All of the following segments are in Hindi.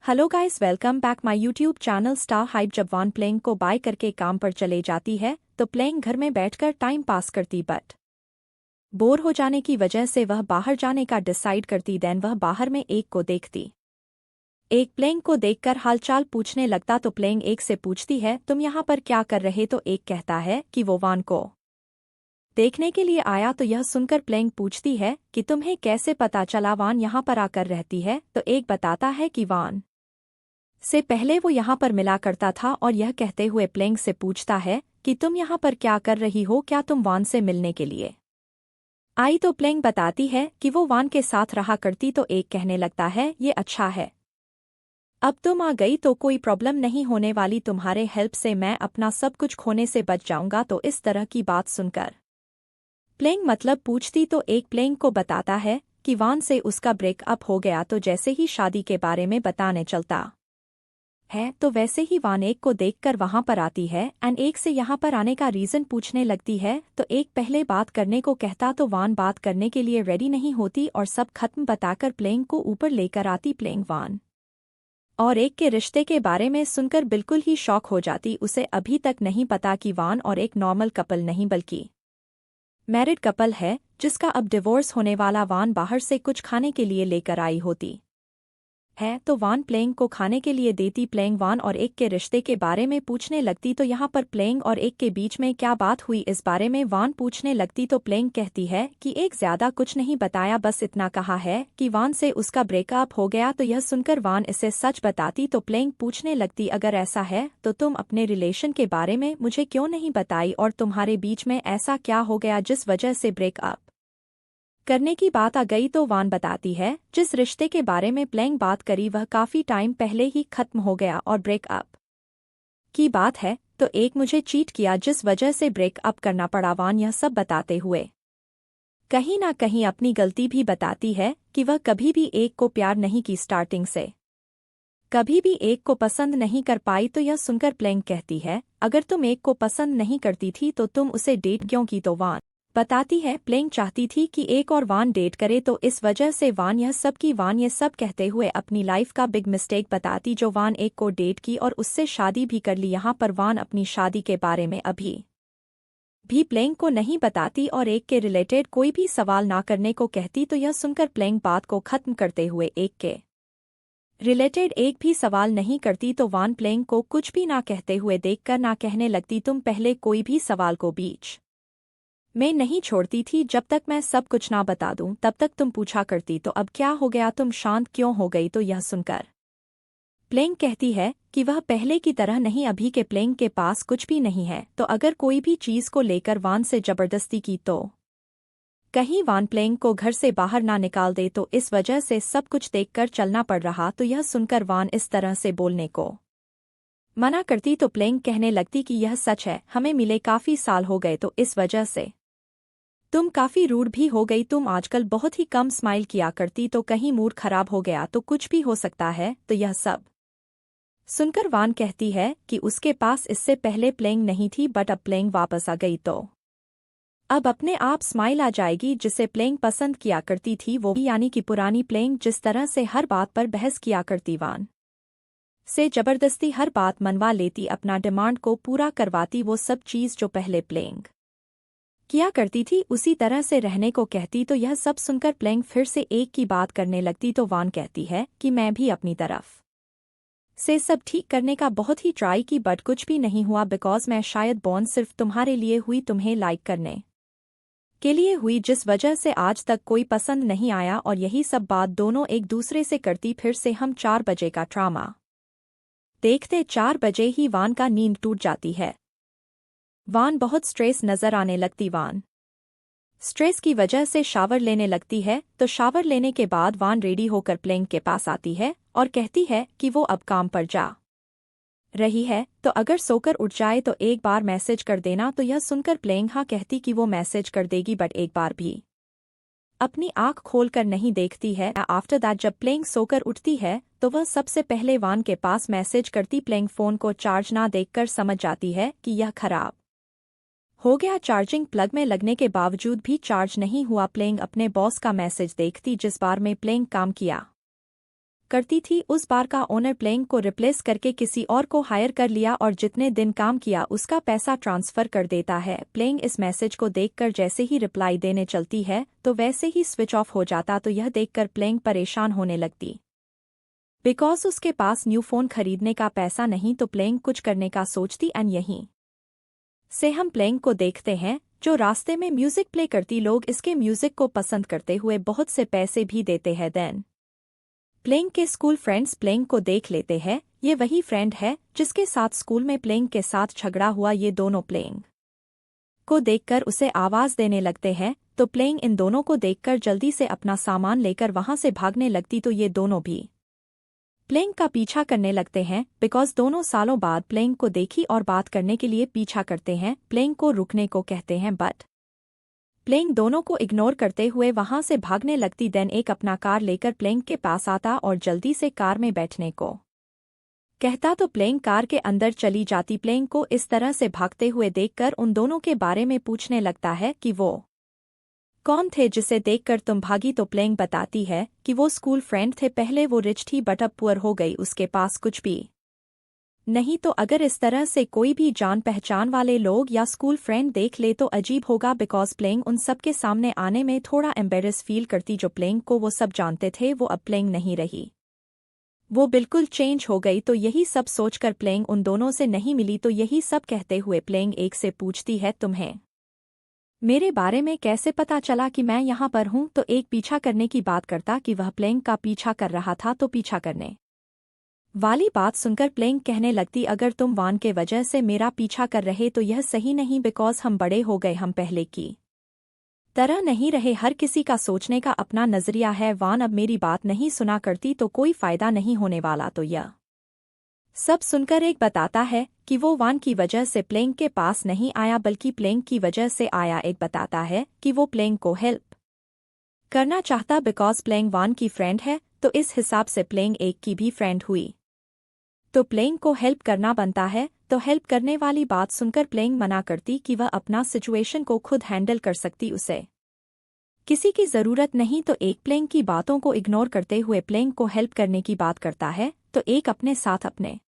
Hello guys, welcome back my YouTube channel star hype. जब वान प्लेइंग को बाय करके काम पर चले जाती है तो प्लेइंग घर में बैठकर टाइम पास करती, बट बोर हो जाने की वजह से वह बाहर जाने का डिसाइड करती। देन वह बाहर में एक को देखती। एक प्लेइंग को देखकर हालचाल पूछने लगता तो प्लेइंग एक से पूछती है, तुम यहाँ पर क्या कर रहे? तो एक कहता है कि वो वान को देखने के लिए आया। तो यह सुनकर प्लेइंग पूछती है कि तुम्हें कैसे पता चला वान यहाँ पर आकर रहती है? तो एक बताता है कि वान से पहले वो यहाँ पर मिला करता था। और यह कहते हुए प्लेइंग से पूछता है कि तुम यहाँ पर क्या कर रही हो? क्या तुम वान से मिलने के लिए आई? तो प्लेइंग बताती है कि वो वान के साथ रहा करती। तो एक कहने लगता है, ये अच्छा है, अब तुम आ गई तो कोई प्रॉब्लम नहीं होने वाली, तुम्हारे हेल्प से मैं अपना सब कुछ खोने से बच जाऊंगा। तो इस तरह की बात सुनकर प्लेइंग मतलब पूछती तो एक प्लेइंग को बताता है कि वान से उसका ब्रेकअप हो गया। तो जैसे ही शादी के बारे में बताने चलता है तो वैसे ही वान एक को देखकर वहां पर आती है एंड एक से यहाँ पर आने का रीजन पूछने लगती है। तो एक पहले बात करने को कहता तो वान बात करने के लिए रेडी नहीं होती और सब खत्म बताकर प्लेइंग को ऊपर लेकर आती। प्लेइंग वान और एक के रिश्ते के बारे में सुनकर बिल्कुल ही शॉक हो जाती। उसे अभी तक नहीं पता कि वान और एक नॉर्मल कपल नहीं बल्कि मैरिड कपल है, जिसका अब डिवोर्स होने वाला वान बाहर से कुछ खाने के लिए लेकर आई होती है। तो वान प्लेइंग को खाने के लिए देती। प्लेइंग वान और एक के रिश्ते के बारे में पूछने लगती। तो यहाँ पर प्लेइंग और एक के बीच में क्या बात हुई इस बारे में वान पूछने लगती। तो प्लेइंग कहती है कि एक ज्यादा कुछ नहीं बताया, बस इतना कहा है कि वान से उसका ब्रेकअप हो गया। तो यह सुनकर वान इसे सच बताती। तो प्लेइंग पूछने लगती, अगर ऐसा है तो तुम अपने रिलेशन के बारे में मुझे क्यों नहीं बताई और तुम्हारे बीच में ऐसा क्या हो गया जिस वजह से ब्रेकअप करने की बात आ गई? तो वान बताती है, जिस रिश्ते के बारे में प्लेइंग बात करी वह काफी टाइम पहले ही खत्म हो गया और ब्रेकअप की बात है। तो एक मुझे चीट किया जिस वजह से ब्रेकअप करना पड़ा। वान यह सब बताते हुए कहीं ना कहीं अपनी गलती भी बताती है कि वह कभी भी एक को प्यार नहीं की, स्टार्टिंग से कभी भी एक को पसंद नहीं कर पाई। तो यह सुनकर प्लेइंग कहती है, अगर तुम एक को पसंद नहीं करती थी तो तुम उसे डेट क्यों की? तो वान बताती है, प्लेइंग चाहती थी कि एक और वान डेट करे, तो इस वजह से वान यह सब की। वान ये सब कहते हुए अपनी लाइफ का बिग मिस्टेक बताती जो वान एक को डेट की और उससे शादी भी कर ली। यहाँ पर वान अपनी शादी के बारे में अभी भी प्लेइंग को नहीं बताती और एक के रिलेटेड कोई भी सवाल ना करने को कहती। तो यह सुनकर प्लेइंग बात को खत्म करते हुए एक के रिलेटेड एक भी सवाल नहीं करती। तो वान प्लेइंग को कुछ भी ना कहते हुए देखकर ना कहने लगती, तुम पहले कोई भी सवाल को बीच मैं नहीं छोड़ती थी, जब तक मैं सब कुछ ना बता दूं तब तक तुम पूछा करती, तो अब क्या हो गया, तुम शांत क्यों हो गई? तो यह सुनकर प्लेइंग कहती है कि वह पहले की तरह नहीं, अभी के प्लेइंग के पास कुछ भी नहीं है। तो अगर कोई भी चीज को लेकर वान से जबरदस्ती की तो कहीं वान प्लेइंग को घर से बाहर ना निकाल दे, तो इस वजह से सब कुछ देखकर चलना पड़ रहा। तो यह सुनकर वान इस तरह से बोलने को मना करती। तो प्लेइंग कहने लगती कि यह सच है, हमें मिले काफी साल हो गए, तो इस वजह से तुम काफी रूड भी हो गई, तुम आजकल बहुत ही कम स्माइल किया करती, तो कहीं मूड खराब हो गया तो कुछ भी हो सकता है। तो यह सब सुनकर वान कहती है कि उसके पास इससे पहले प्लेइंग नहीं थी, बट अब प्लेइंग वापस आ गई तो अब अपने आप स्माइल आ जाएगी। जिसे प्लेइंग पसंद किया करती थी वो भी, यानी कि पुरानी प्लेइंग जिस तरह से हर बात पर बहस किया करती, वान से जबरदस्ती हर बात मनवा लेती, अपना डिमांड को पूरा करवाती, वो सब चीज जो पहले प्लेइंग किया करती थी उसी तरह से रहने को कहती। तो यह सब सुनकर प्लेइंग फिर से एक की बात करने लगती। तो वान कहती है कि मैं भी अपनी तरफ से सब ठीक करने का बहुत ही ट्राई की, बट कुछ भी नहीं हुआ, बिकॉज मैं शायद बॉर्न सिर्फ तुम्हारे लिए हुई, तुम्हें लाइक करने के लिए हुई, जिस वजह से आज तक कोई पसंद नहीं आया। और यही सब बात दोनों एक दूसरे से करती। फिर से हम 4 बजे का ड्रामा देखते। 4 बजे ही वान का नींद टूट जाती है। वान बहुत स्ट्रेस नजर आने लगती। वान स्ट्रेस की वजह से शावर लेने लगती है। तो शावर लेने के बाद वान रेडी होकर प्लेइंग के पास आती है और कहती है कि वो अब काम पर जा रही है, तो अगर सोकर उठ जाए तो एक बार मैसेज कर देना। तो यह सुनकर प्लेइंग हाँ कहती कि वो मैसेज कर देगी, बट एक बार भी अपनी आंख खोलकर नहीं देखती है। आफ्टर दैट जब प्लेइंग सोकर उठती है तो वह सबसे पहले वान के पास मैसेज करती। प्लेइंग फोन को चार्ज ना देखकर समझ जाती है कि यह खराब हो गया। चार्जिंग प्लग में लगने के बावजूद भी चार्ज नहीं हुआ। प्लेइंग अपने बॉस का मैसेज देखती, जिस बार में प्लेइंग काम किया करती थी उस बार का ओनर प्लेइंग को रिप्लेस करके किसी और को हायर कर लिया और जितने दिन काम किया उसका पैसा ट्रांसफर कर देता है। प्लेइंग इस मैसेज को देखकर जैसे ही रिप्लाई देने चलती है तो वैसे ही स्विच ऑफ हो जाता। तो यह देखकर प्लेइंग परेशान होने लगती बिकॉज उसके पास न्यू फोन खरीदने का पैसा नहीं। तो प्लेइंग कुछ करने का सोचती एंड यहीं से हम प्लेइंग को देखते हैं जो रास्ते में म्यूजिक प्ले करती। लोग इसके म्यूजिक को पसंद करते हुए बहुत से पैसे भी देते हैं। देन प्लेइंग के स्कूल फ्रेंड्स प्लेइंग को देख लेते हैं। ये वही फ्रेंड है जिसके साथ स्कूल में प्लेइंग के साथ झगड़ा हुआ। ये दोनों प्लेइंग को देखकर उसे आवाज देने लगते हैं। तो प्लेइंग इन दोनों को देखकर जल्दी से अपना सामान लेकर वहां से भागने लगती। तो ये दोनों भी प्लेइंग का पीछा करने लगते हैं बिकॉज दोनों सालों बाद प्लेइंग को देखी और बात करने के लिए पीछा करते हैं। प्लेइंग को रुकने को कहते हैं बट प्लेइंग दोनों को इग्नोर करते हुए वहां से भागने लगती। देन एक अपना कार लेकर प्लेइंग के पास आता और जल्दी से कार में बैठने को कहता। तो प्लेइंग कार के अंदर चली जाती। प्लेइंग को इस तरह से भागते हुए देखकर उन दोनों के बारे में पूछने लगता है कि वो कौन थे जिसे देखकर तुम भागी। तो प्लेइंग बताती है कि वो स्कूल फ्रेंड थे। पहले वो रिच थी बट अब पुअर हो गई, उसके पास कुछ भी नहीं। तो अगर इस तरह से कोई भी जान पहचान वाले लोग या स्कूल फ्रेंड देख ले तो अजीब होगा। बिकॉज प्लेइंग उन सब के सामने आने में थोड़ा एम्बेरस फील करती। जो प्लेइंग को वो सब जानते थे वो अब प्लेइंग नहीं रही, वो बिल्कुल चेंज हो गई। तो यही सब सोचकर प्लेइंग उन दोनों से नहीं मिली। तो यही सब कहते हुए प्लेइंग एक से पूछती है तुम्हें मेरे बारे में कैसे पता चला कि मैं यहाँ पर हूँ। तो एक पीछा करने की बात करता कि वह प्लेइंग का पीछा कर रहा था। तो पीछा करने वाली बात सुनकर प्लेइंग कहने लगती अगर तुम वान के वजह से मेरा पीछा कर रहे तो यह सही नहीं। बिकॉज हम बड़े हो गए, हम पहले की तरह नहीं रहे। हर किसी का सोचने का अपना नजरिया है। वान अब मेरी बात नहीं सुना करती तो कोई फायदा नहीं होने वाला। तो यह सब सुनकर एक बताता है कि वो वान की वजह से प्लेइंग के पास नहीं आया बल्कि प्लेइंग की वजह से आया। एक बताता है कि वो प्लेइंग को हेल्प करना चाहता बिकॉज प्लेइंग वान की फ्रेंड है। तो इस हिसाब से प्लेइंग एक की भी फ्रेंड हुई तो प्लेइंग को हेल्प करना बनता है। तो हेल्प करने वाली बात सुनकर प्लेइंग मना करती कि वह अपना सिचुएशन को खुद हैंडल कर सकती, उसे किसी की जरूरत नहीं। तो एक प्लेइंग की बातों को इग्नोर करते हुए प्लेइंग को हेल्प करने की बात करता है। तो एक अपने साथ अपने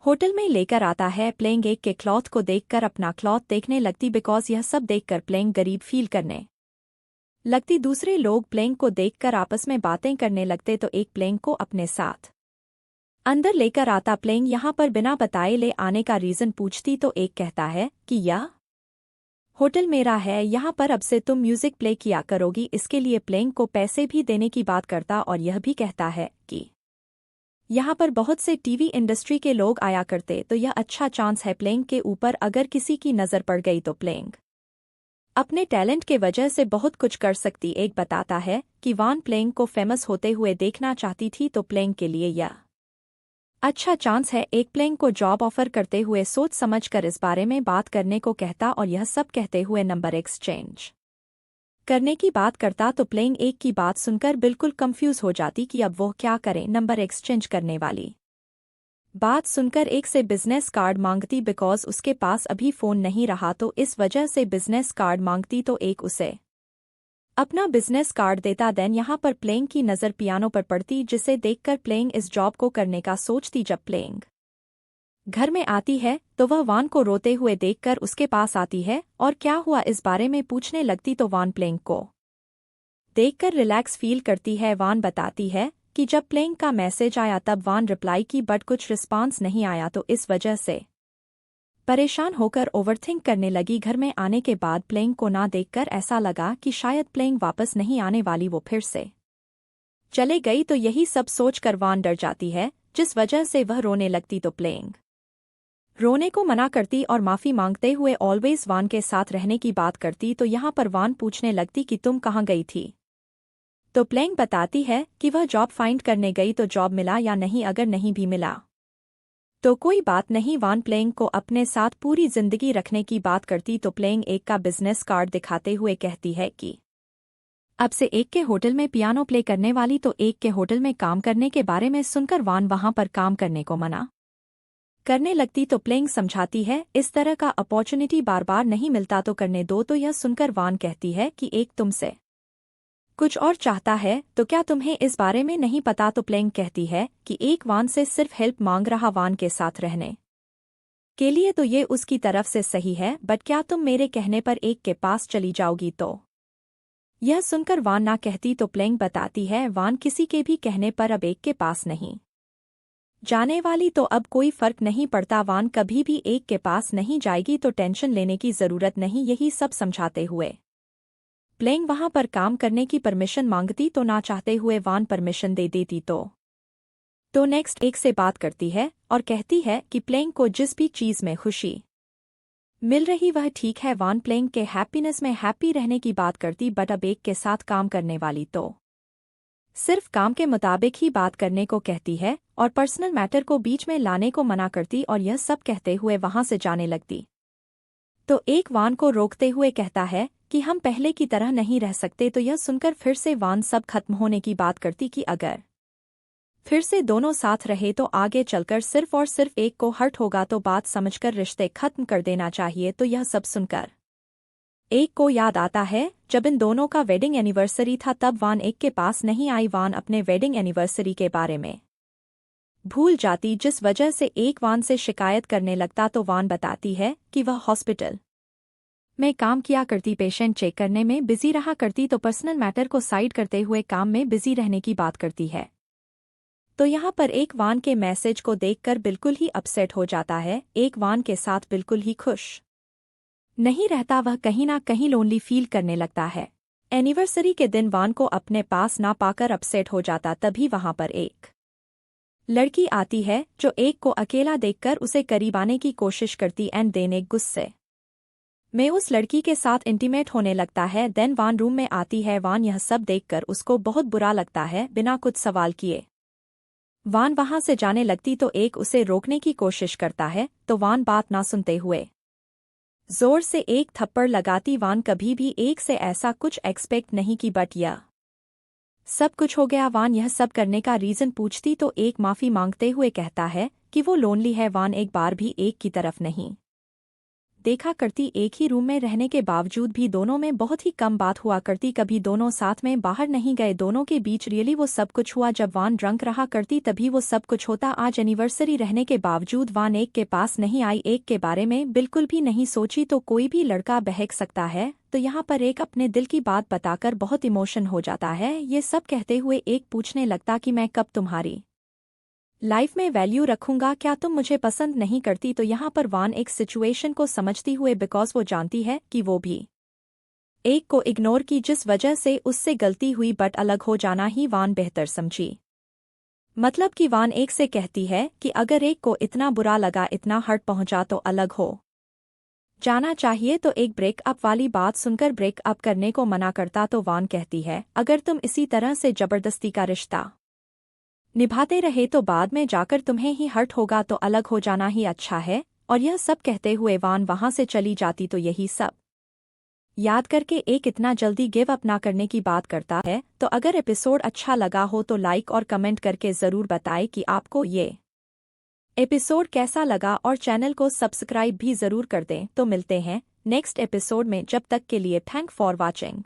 होटल में लेकर आता है। प्लेइंग एक के क्लॉथ को देखकर अपना क्लॉथ देखने लगती बिकॉज यह सब देखकर प्लेइंग गरीब फील करने लगती। दूसरे लोग प्लेइंग को देखकर आपस में बातें करने लगते। तो एक प्लेइंग को अपने साथ अंदर लेकर आता। प्लेइंग यहाँ पर बिना बताए ले आने का रीजन पूछती। तो एक कहता है कि यह होटल मेरा है, यहाँ पर अब से तुम म्यूजिक प्ले किया करोगी, इसके लिए प्लेइंग को पैसे भी देने की बात करता। और यह भी कहता है कि यहाँ पर बहुत से टीवी इंडस्ट्री के लोग आया करते तो यह अच्छा चांस है प्लेइंग के ऊपर। अगर किसी की नज़र पड़ गई तो प्लेइंग अपने टैलेंट के वजह से बहुत कुछ कर सकती। एक बताता है कि वान प्लेइंग को फेमस होते हुए देखना चाहती थी तो प्लेइंग के लिए यह अच्छा चांस है। एक प्लेइंग को जॉब ऑफर करते हुए सोच समझकर इस बारे में बात करने को कहता और यह सब कहते हुए नंबर एक्सचेंज करने की बात करता। तो प्लेइंग एक की बात सुनकर बिल्कुल कंफ्यूज हो जाती कि अब वो क्या करे। नंबर एक्सचेंज करने वाली बात सुनकर एक से बिजनेस कार्ड मांगती बिकॉज उसके पास अभी फोन नहीं रहा तो इस वजह से बिजनेस कार्ड मांगती। तो एक उसे अपना बिजनेस कार्ड देता। देन यहाँ पर प्लेइंग की नज़र पियानो पर पड़ती जिसे देखकर प्लेइंग इस जॉब को करने का सोचती। जब प्लेइंग घर में आती है तो वह वान को रोते हुए देखकर उसके पास आती है और क्या हुआ इस बारे में पूछने लगती। तो वान प्लेइंग को देखकर रिलैक्स फील करती है। वान बताती है कि जब प्लेइंग का मैसेज आया तब वान रिप्लाई की बट कुछ रिस्पांस नहीं आया तो इस वजह से परेशान होकर ओवरथिंक करने लगी। घर में आने के बाद प्लेइंग को ना देखकर ऐसा लगा कि शायद प्लेइंग वापस नहीं आने वाली, वो फिर से चले गई। तो यही सब सोचकर वान डर जाती है जिस वजह से वह रोने लगती। तो प्लेइंग रोने को मना करती और माफी मांगते हुए ऑलवेज वान के साथ रहने की बात करती। तो यहाँ पर वान पूछने लगती कि तुम कहाँ गई थी। तो प्लेइंग बताती है कि वह जॉब फाइंड करने गई तो जॉब मिला या नहीं, अगर नहीं भी मिला तो कोई बात नहीं। वान प्लेइंग को अपने साथ पूरी जिंदगी रखने की बात करती। तो प्लेइंग एक का बिजनेस कार्ड दिखाते हुए कहती है कि अब से एक के होटल में पियानो प्ले करने वाली। तो एक के होटल में काम करने के बारे में सुनकर वान वहां पर काम करने को मना करने लगती। तो प्लेइंग समझाती है इस तरह का अपॉर्चुनिटी बार बार नहीं मिलता तो करने दो। तो यह सुनकर वान कहती है कि एक तुमसे कुछ और चाहता है। तो क्या तुम्हें इस बारे में नहीं पता? तो प्लेंग कहती है कि एक वान से सिर्फ हेल्प मांग रहा वान के साथ रहने के लिए, तो ये उसकी तरफ से सही है, बट क्या तुम मेरे कहने पर एक के पास चली जाओगी? तो यह सुनकर वान ना कहती तो प्लेंग बताती है वान किसी के भी कहने पर अब एक के पास नहीं जाने वाली, तो अब कोई फर्क नहीं पड़ता, वान कभी भी एक के पास नहीं जाएगी, तो टेंशन लेने की जरूरत नहीं। यही सब समझाते हुए प्लेंग वहां पर काम करने की परमिशन मांगती तो ना चाहते हुए वान परमिशन दे देती। तो नेक्स्ट एक से बात करती है और कहती है कि प्लेंग को जिस भी चीज में खुशी मिल रही वह ठीक है। वान प्लेंग के हैप्पीनेस में हैप्पी रहने की बात करती, बट अब एक के साथ काम करने वाली तो सिर्फ काम के मुताबिक ही बात करने को कहती है और पर्सनल मैटर को बीच में लाने को मना करती, और यह सब कहते हुए वहां से जाने लगती। तो एक वान को रोकते हुए कहता है कि हम पहले की तरह नहीं रह सकते। तो यह सुनकर फिर से वान सब खत्म होने की बात करती कि अगर फिर से दोनों साथ रहे तो आगे चलकर सिर्फ और सिर्फ एक को हर्ट होगा, तो बात समझकर रिश्ते खत्म कर देना चाहिए। तो यह सब सुनकर एक को याद आता है जब इन दोनों का वेडिंग एनिवर्सरी था, तब वान एक के पास नहीं आई। वान अपने वेडिंग एनिवर्सरी के बारे में भूल जाती, जिस वजह से एक वान से शिकायत करने लगता। तो वान बताती है कि वह हॉस्पिटल में काम किया करती, पेशेंट चेक करने में बिजी रहा करती, तो पर्सनल मैटर को साइड करते हुए काम में बिजी रहने की बात करती है। तो यहाँ पर एक वान के मैसेज को देखकर बिल्कुल ही अपसेट हो जाता है। एक वान के साथ बिल्कुल ही खुश नहीं रहता, वह कहीं ना कहीं लोनली फील करने लगता है। एनिवर्सरी के दिन वान को अपने पास ना पाकर अपसेट हो जाता, तभी वहां पर एक लड़की आती है जो एक को अकेला देखकर उसे करीब आने की कोशिश करती एंड देन एक गुस्से में उस लड़की के साथ इंटीमेट होने लगता है। देन वान रूम में आती है। वान यह सब देखकर उसको बहुत बुरा लगता है। बिना कुछ सवाल किए वान वहां से जाने लगती, तो एक उसे रोकने की कोशिश करता है, तो वान बात ना सुनते हुए जोर से एक थप्पड़ लगाती। वान कभी भी एक से ऐसा कुछ एक्सपेक्ट नहीं की, बट यह सब कुछ हो गया। वान यह सब करने का रीजन पूछती, तो एक माफी मांगते हुए कहता है कि वो लोनली है। वान एक बार भी एक की तरफ नहीं देखा करती, एक ही रूम में रहने के बावजूद भी दोनों में बहुत ही कम बात हुआ करती, कभी दोनों साथ में बाहर नहीं गए। दोनों के बीच रियली वो सब कुछ हुआ जब वान ड्रंक रहा करती, तभी वो सब कुछ होता। आज एनिवर्सरी रहने के बावजूद वान एक के पास नहीं आई, एक के बारे में बिल्कुल भी नहीं सोची। तो कोई भी लड़का बहक सकता है, तो यहाँ पर एक अपने दिल की बात बताकर बहुत इमोशन हो जाता है। ये सब कहते हुए एक पूछने लगता कि मैं कब तुम्हारी लाइफ में वैल्यू रखूंगा, क्या तुम मुझे पसंद नहीं करती? तो यहाँ पर वान एक सिचुएशन को समझती हुए, बिकॉज वो जानती है कि वो भी एक को इग्नोर की, जिस वजह से उससे गलती हुई, बट अलग हो जाना ही वान बेहतर समझी। मतलब कि वान एक से कहती है कि अगर एक को इतना बुरा लगा, इतना हर्ट पहुंचा, तो अलग हो जाना चाहिए। तो एक ब्रेकअप वाली बात सुनकर ब्रेकअप करने को मना करता, तो वान कहती है अगर तुम इसी तरह से जबरदस्ती का रिश्ता निभाते रहे तो बाद में जाकर तुम्हें ही हर्ट होगा, तो अलग हो जाना ही अच्छा है। और यह सब कहते हुए वान वहां से चली जाती। तो यही सब याद करके एक इतना जल्दी गिव अप ना करने की बात करता है। तो अगर एपिसोड अच्छा लगा हो तो लाइक और कमेंट करके ज़रूर बताएं कि आपको ये एपिसोड कैसा लगा, और चैनल को सब्सक्राइब भी ज़रूर कर दें। तो मिलते हैं नेक्स्ट एपिसोड में, जब तक के लिए थैंक फॉर वॉचिंग।